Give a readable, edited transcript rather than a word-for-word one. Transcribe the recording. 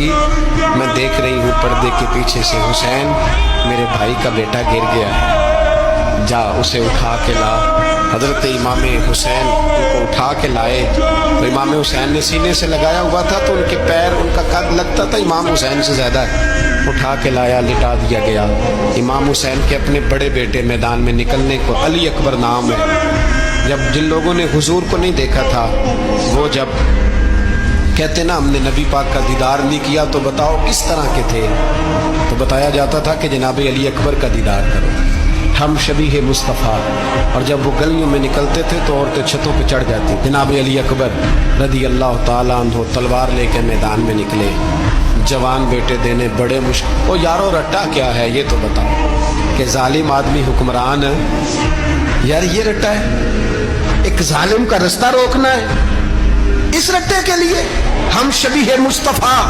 بیٹی میں دیکھ رہی ہوں پردے کے پیچھے سے حسین میرے بھائی کا بیٹا گر گیا ہے، جا اسے اٹھا کے لا۔ حضرت امام حسین ان کو اٹھا کے لائے تو امام حسین نے سینے سے لگایا ہوا تھا تو ان کے پیر، ان کا قد لگتا تھا امام حسین سے زیادہ ہے، اٹھا کے لایا، لٹا دیا گیا۔ امام حسین کے اپنے بڑے بیٹے میدان میں نکلنے کو علی اکبر نام ہے۔ جب جن لوگوں نے حضور کو نہیں دیکھا تھا وہ جب کہتے نا ہم نے نبی پاک کا دیدار نہیں کیا تو بتاؤ کس طرح کے تھے، تو بتایا جاتا تھا کہ جناب علی اکبر کا دیدار کرو، ہم شبیہ مصطفیٰ۔ اور جب وہ گلیوں میں نکلتے تھے تو عورتیں چھتوں پہ چڑھ جاتی۔ جناب علی اکبر رضی اللہ تعالیٰ عنہ تلوار لے کے میدان میں نکلے، جوان بیٹے دینے بڑے مشکل۔ وہ یارو رٹا کیا ہے یہ تو بتاؤ، کہ ظالم آدمی حکمران ہے یار، یہ رٹا ہے؟ ایک ظالم کا رستہ روکنا ہے اس رٹے کے لیے؟ ہم شبیہ مصطفیٰ